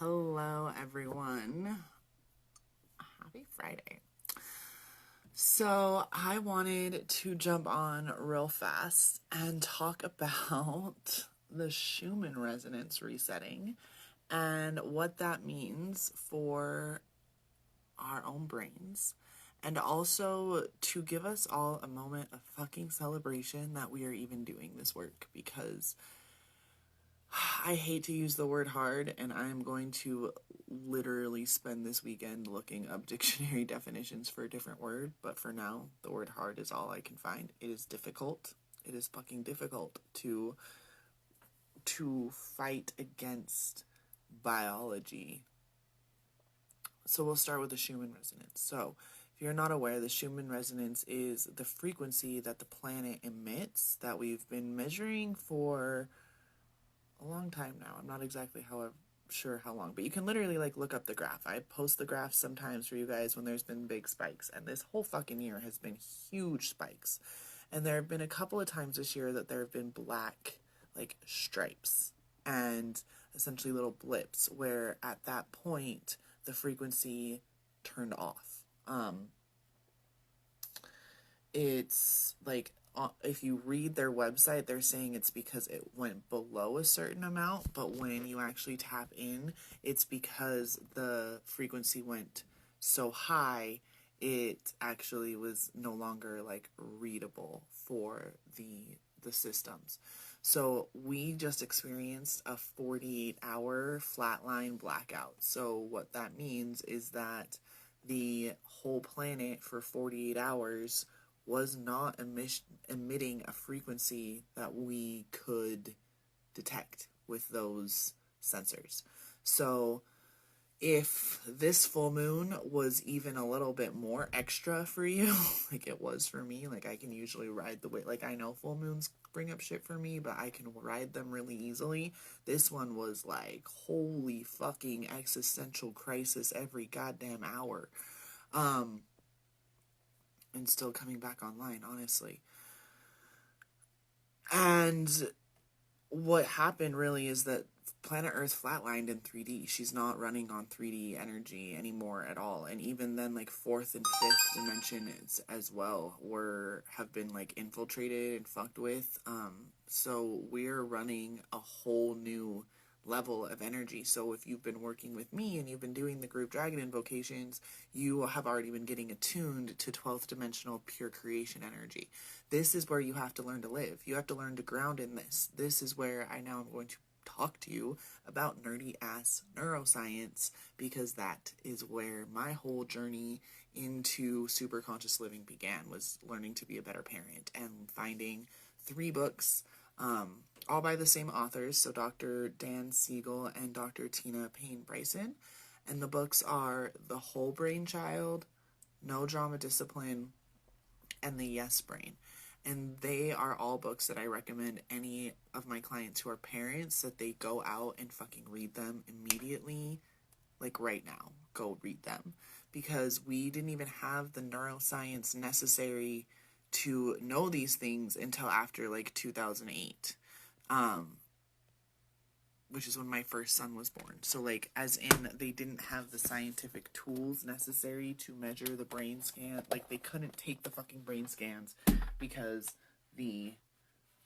Hello, everyone. Happy Friday. So, I wanted to jump on real fast and talk about the Schumann Resonance resetting and what that means for our own brains. And also to give us all a moment of fucking celebration that we are even doing this work, because I hate to use the word hard, and I'm going to literally spend this weekend looking up dictionary definitions for a different word, but for now, the word hard is all I can find. It is difficult. It is fucking difficult to fight against biology. So we'll start with the Schumann resonance. So, if you're not aware, the Schumann resonance is the frequency that the planet emits that we've been measuring for a long time now. I'm not exactly sure how long, but you can literally look up the graph. I post the graph sometimes for you guys when there's been big spikes, and this whole fucking year has been huge spikes. And there have been a couple of times this year that there have been black stripes and essentially little blips where at that point the frequency turned off. It's if you read their website, they're saying it's because it went below a certain amount, but when you actually tap in, it's because the frequency went so high, it actually was no longer readable for the systems. So we just experienced a 48-hour flatline blackout. So what that means is that the whole planet for 48 hours was not emitting a frequency that we could detect with those sensors. So if this full moon was even a little bit more extra for you, like it was for me, I can usually ride the wave. I know full moons bring up shit for me, but I can ride them really easily. This one was holy fucking existential crisis every goddamn hour. And still coming back online, honestly. And what happened really is that planet Earth flatlined in 3D. She's not running on 3D energy anymore at all. And even then, fourth and fifth dimensions as well have been infiltrated and fucked with. So we're running a whole new level of energy. So if you've been working with me and you've been doing the group dragon invocations, you have already been getting attuned to 12th dimensional pure creation energy. This is where you have to learn to live. You have to learn to ground in this. This is where I now am going to talk to you about nerdy ass neuroscience, because that is where my whole journey into superconscious living began, was learning to be a better parent and finding 3 books, all by the same authors, so Dr. Dan Siegel and Dr. Tina Payne Bryson. And the books are The Whole Brain Child, No Drama Discipline, and The Yes Brain. And they are all books that I recommend any of my clients who are parents that they go out and fucking read them immediately, right now. Go read them. Because we didn't even have the neuroscience necessary to know these things until after 2008. Which is when my first son was born. So as in, they didn't have the scientific tools necessary to measure the brain scan. They couldn't take the fucking brain scans because the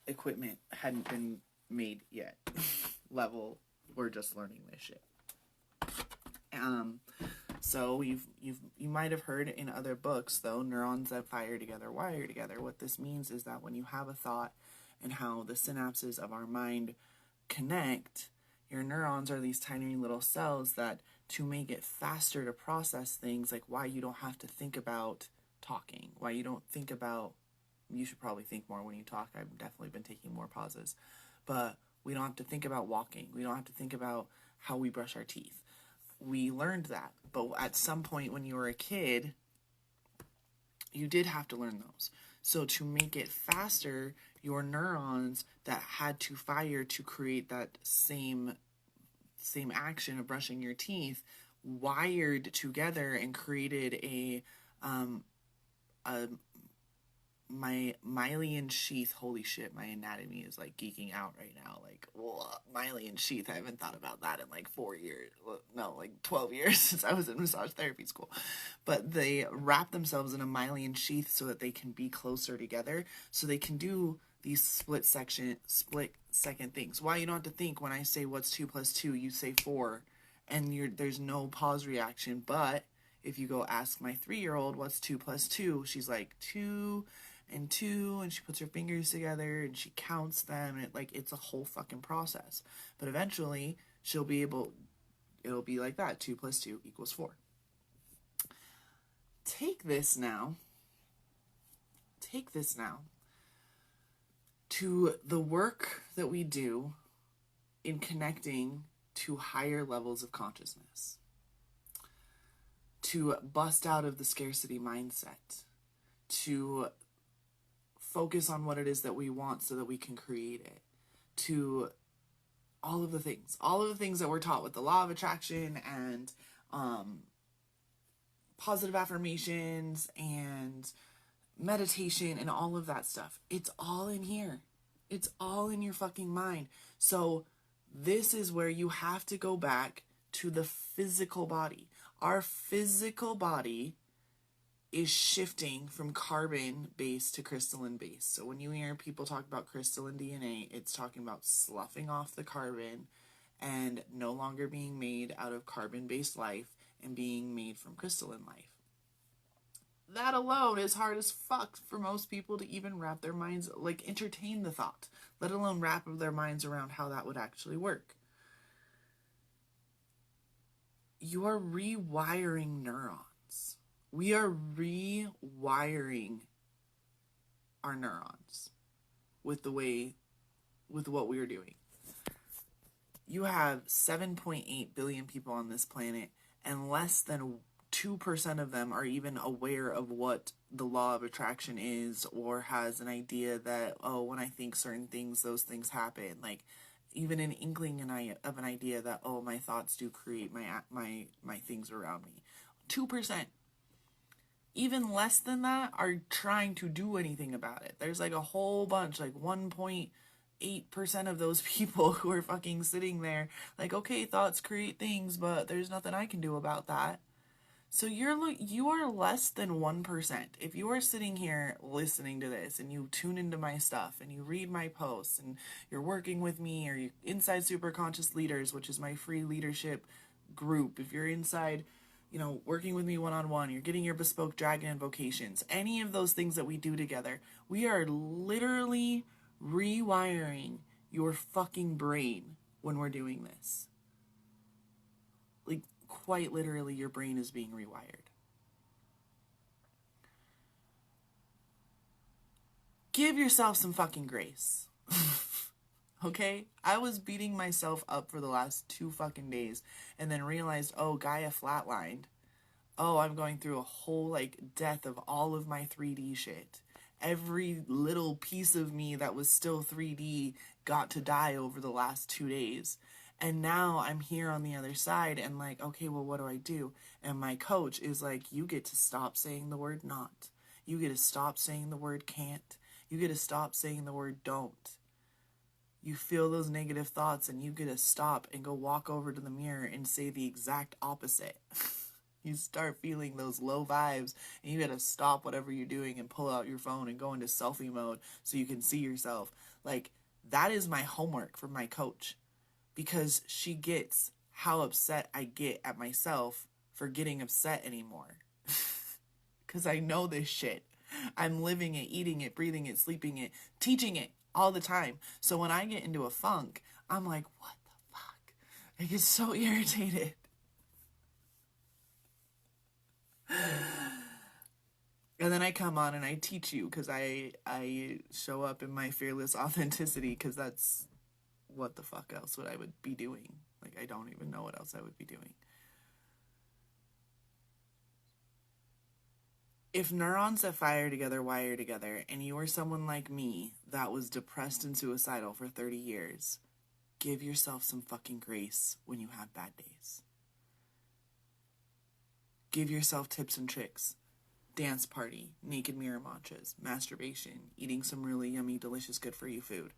equipment hadn't been made yet. Level, we're just learning this shit. So you might have heard in other books, though, neurons that fire together wire together. What this means is that when you have a thought and how the synapses of our mind connect, your neurons are these tiny little cells that, to make it faster to process things, why you don't have to think about talking, why you don't think about, you should probably think more when you talk. I've definitely been taking more pauses, but we don't have to think about walking. We don't have to think about how we brush our teeth. We learned that, but at some point when you were a kid, you did have to learn those. So to make it faster, your neurons that had to fire to create that same action of brushing your teeth wired together and created a my myelin sheath, holy shit, my anatomy is like geeking out right now. Like, whoa, myelin sheath, I haven't thought about that in like 4 years. No, like 12 years since I was in massage therapy school. But they wrap themselves in a myelin sheath so that they can be closer together, so they can do these split second things. Why you don't have to think when I say what's 2 plus 2, you say 4, and there's no pause reaction. But if you go ask my 3-year-old what's 2 plus 2, she's like 2 and 2, and she puts her fingers together and she counts them, and it's a whole fucking process. But eventually it'll be like that. 2 plus 2 equals 4. Take this now to the work that we do in connecting to higher levels of consciousness, to bust out of the scarcity mindset, to focus on what it is that we want so that we can create it, to all of the things that we're taught with the law of attraction and positive affirmations and meditation and all of that stuff. It's all in here. It's all in your fucking mind. So this is where you have to go back to the physical body. Our physical body is shifting from carbon base to crystalline base. So when you hear people talk about crystalline DNA, it's talking about sloughing off the carbon and no longer being made out of carbon-based life and being made from crystalline life. That alone is hard as fuck for most people to even wrap their minds, entertain the thought, let alone wrap their minds around how that would actually work. You are rewiring neurons. We are rewiring our neurons with what we are doing. You have 7.8 billion people on this planet, and less than 2% of them are even aware of what the law of attraction is, or has an idea that, oh, when I think certain things, those things happen. Even an inkling of an idea that, oh, my thoughts do create my things around me. 2%. Even less than that are trying to do anything about it. There's a whole bunch, 1.8% of those people who are fucking sitting there okay, thoughts create things, but there's nothing I can do about that. So you are less than 1%. If you are sitting here listening to this and you tune into my stuff and you read my posts and you're working with me, or you're inside Superconscious Leaders, which is my free leadership group, if you're inside, working with me one-on-one, you're getting your bespoke dragon invocations, any of those things that we do together, we are literally rewiring your fucking brain when we're doing this. Quite literally, your brain is being rewired. Give yourself some fucking grace. Okay? I was beating myself up for the last 2 fucking days and then realized, oh, Gaia flatlined. Oh, I'm going through a whole death of all of my 3D shit. Every little piece of me that was still 3D got to die over the last 2 days. And now I'm here on the other side and okay, well, what do I do? And my coach is you get to stop saying the word not. You get to stop saying the word can't. You get to stop saying the word don't. You feel those negative thoughts and you get to stop and go walk over to the mirror and say the exact opposite. You start feeling those low vibes and you got to stop whatever you're doing and pull out your phone and go into selfie mode so you can see yourself. That is my homework from my coach. Because she gets how upset I get at myself for getting upset anymore. Because I know this shit. I'm living it, eating it, breathing it, sleeping it, teaching it all the time. So when I get into a funk, I'm like, what the fuck? I get so irritated. And then I come on and I teach you because I show up in my fearless authenticity, because that's what the fuck else would I be doing? I don't even know what else I would be doing. If neurons that fire together wire together, and you are someone like me that was depressed and suicidal for 30 years, give yourself some fucking grace when you have bad days. Give yourself tips and tricks. dance party, naked mirror matches, masturbation, eating some really yummy, delicious, good for you food.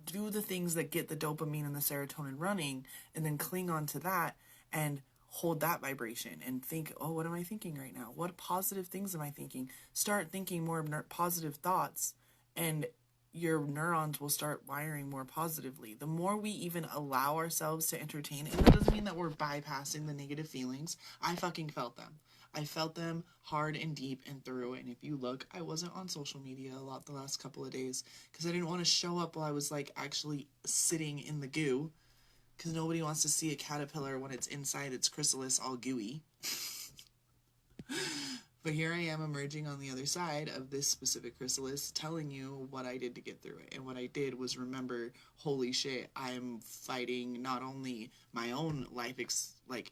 Do the things that get the dopamine and the serotonin running, and then cling on to that and hold that vibration and think, oh, what am I thinking right now? What positive things am I thinking? Start thinking more positive thoughts, and your neurons will start wiring more positively. The more we even allow ourselves to entertain, and that doesn't mean that we're bypassing the negative feelings. I fucking felt them. I felt them hard and deep and through. And if you look, I wasn't on social media a lot the last couple of days because I didn't want to show up while I was like actually sitting in the goo, because nobody wants to see a caterpillar when it's inside its chrysalis all gooey. But here I am emerging on the other side of this specific chrysalis, telling you what I did to get through it. And what I did was remember, holy shit, I'm fighting not only my own life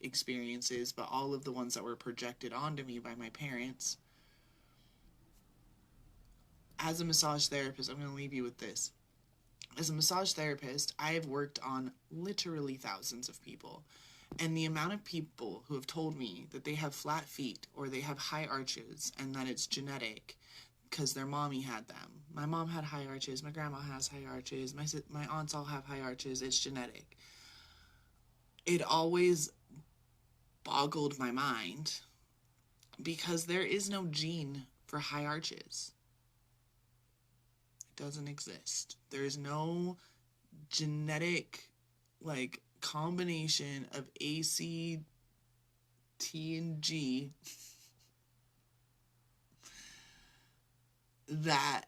experiences, but all of the ones that were projected onto me by my parents. As a massage therapist, I'm going to leave you with this. As a massage therapist, I have worked on literally thousands of people. And the amount of people who have told me that they have flat feet or they have high arches and that it's genetic because their mommy had them. My mom had high arches. My grandma has high arches. My aunts all have high arches. It's genetic. It always boggled my mind because there is no gene for high arches. It doesn't exist. There is no genetic, combination of A, C, T, and G that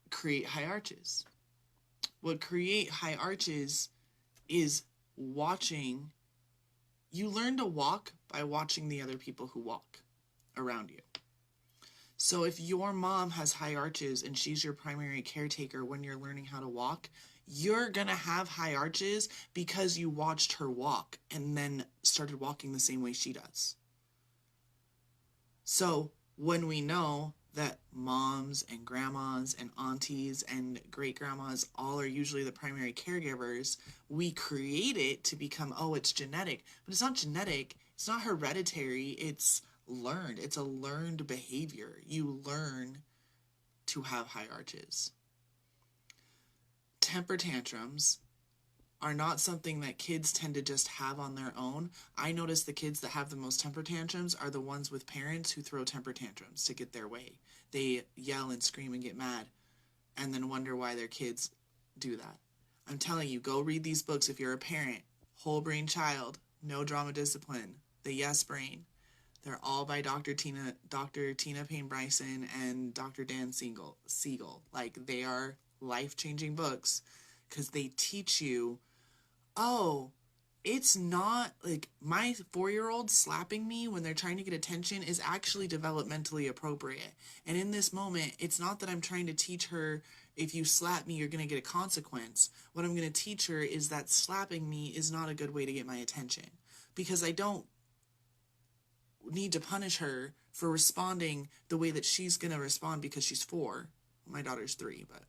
create high arches. What create high arches is watching. You learn to walk by watching the other people who walk around you. So if your mom has high arches and she's your primary caretaker when you're learning how to walk, you're going to have high arches because you watched her walk and then started walking the same way she does. So when we know that moms and grandmas and aunties and great-grandmas all are usually the primary caregivers, we create it to become, oh, it's genetic. But it's not genetic. It's not hereditary. It's learned. It's a learned behavior. You learn to have high arches. Temper tantrums are not something that kids tend to just have on their own. I notice the kids that have the most temper tantrums are the ones with parents who throw temper tantrums to get their way. They yell and scream and get mad and then wonder why their kids do that. I'm telling you, go read these books if you're a parent. Whole Brain Child, No Drama Discipline, The Yes Brain. They're all by Dr. Tina Payne Bryson and Dr. Dan Siegel. They are life-changing books because they teach you, oh, it's not my 4-year-old slapping me when they're trying to get attention is actually developmentally appropriate. And in this moment, it's not that I'm trying to teach her, if you slap me, you're going to get a consequence. What I'm going to teach her is that slapping me is not a good way to get my attention, because I don't need to punish her for responding the way that she's going to respond because she's 4. My daughter's 3, but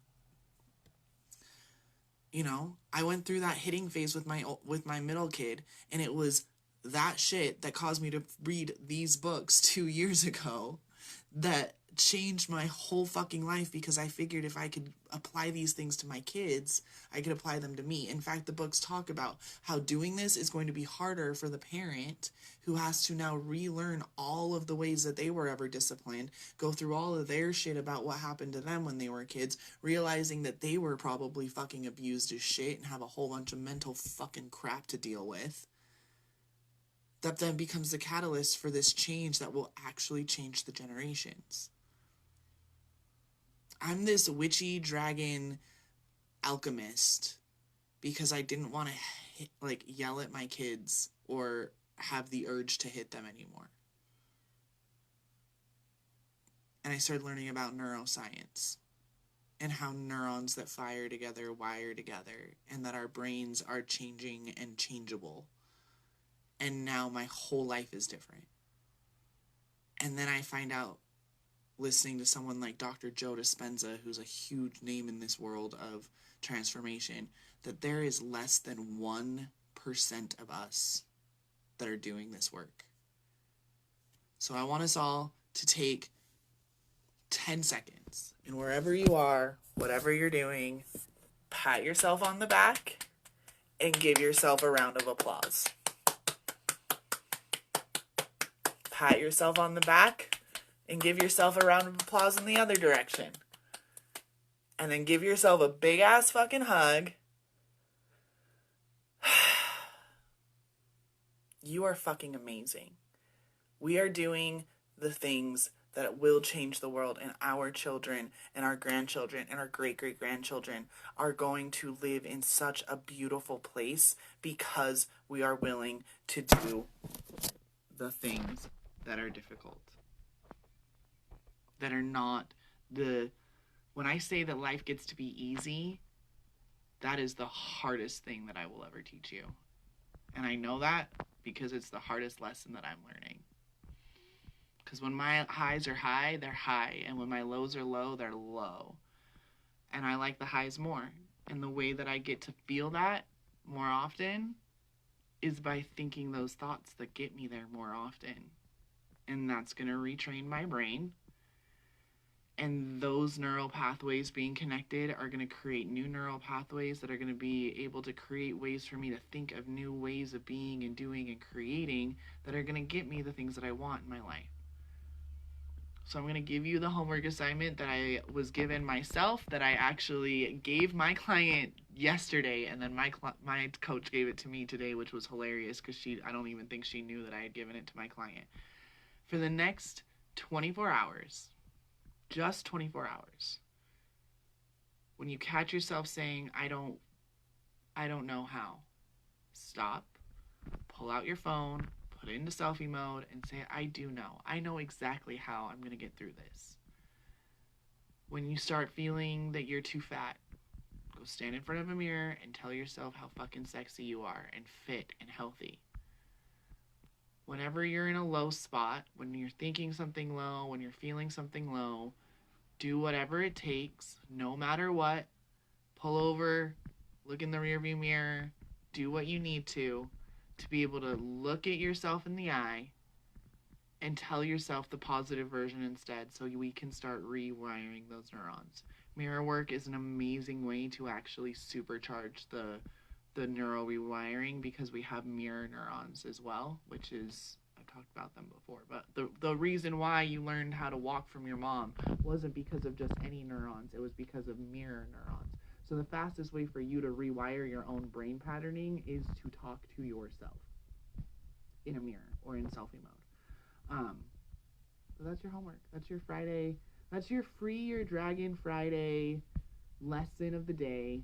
I went through that hitting phase with my middle kid, and it was that shit that caused me to read these books 2 years ago that changed my whole fucking life, because I figured if I could apply these things to my kids, I could apply them to me. In fact, the books talk about how doing this is going to be harder for the parent who has to now relearn all of the ways that they were ever disciplined, go through all of their shit about what happened to them when they were kids, realizing that they were probably fucking abused as shit and have a whole bunch of mental fucking crap to deal with. That then becomes the catalyst for this change that will actually change the generations. I'm this witchy dragon alchemist because I didn't want to yell at my kids or have the urge to hit them anymore. And I started learning about neuroscience and how neurons that fire together wire together, and that our brains are changing and changeable. And now my whole life is different. And then I find out, listening to someone like Dr. Joe Dispenza, who's a huge name in this world of transformation, that there is less than 1% of us that are doing this work. So I want us all to take 10 seconds, and wherever you are, whatever you're doing, pat yourself on the back and give yourself a round of applause. Pat yourself on the back and give yourself a round of applause in the other direction. And then give yourself a big ass fucking hug. You are fucking amazing. We are doing the things that will change the world, and our children and our grandchildren and our great-great-grandchildren are going to live in such a beautiful place because we are willing to do the things that are difficult. That are not when I say that life gets to be easy, that is the hardest thing that I will ever teach you. And I know that because it's the hardest lesson that I'm learning. Because when my highs are high, they're high. And when my lows are low, they're low. And I like the highs more. And the way that I get to feel that more often is by thinking those thoughts that get me there more often. And that's going to retrain my brain. And those neural pathways being connected are going to create new neural pathways that are going to be able to create ways for me to think of new ways of being and doing and creating that are going to get me the things that I want in my life. So I'm going to give you the homework assignment that I was given myself, that I actually gave my client yesterday, and then my coach gave it to me today, which was hilarious because I don't even think she knew that I had given it to my client. For the next 24 hours, just 24 hours, when you catch yourself saying, I don't know how, stop, pull out your phone, put it into selfie mode, and say, I do know. I know exactly how I'm going to get through this. When you start feeling that you're too fat, go stand in front of a mirror and tell yourself how fucking sexy you are and fit and healthy. Whenever you're in a low spot, when you're thinking something low, when you're feeling something low, do whatever it takes, no matter what. Pull over, look in the rearview mirror, do what you need to be able to look at yourself in the eye and tell yourself the positive version instead, so we can start rewiring those neurons. Mirror work is an amazing way to actually supercharge the neural rewiring, because we have mirror neurons as well, which is, I've talked about them before, but the reason why you learned how to walk from your mom wasn't because of just any neurons, it was because of mirror neurons. So the fastest way for you to rewire your own brain patterning is to talk to yourself in a mirror or in selfie mode. So that's your homework. That's your Friday. That's your Free Your Dragon Friday lesson of the day.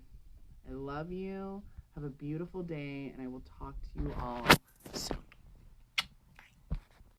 I love you. Have a beautiful day, and I will talk to you all soon.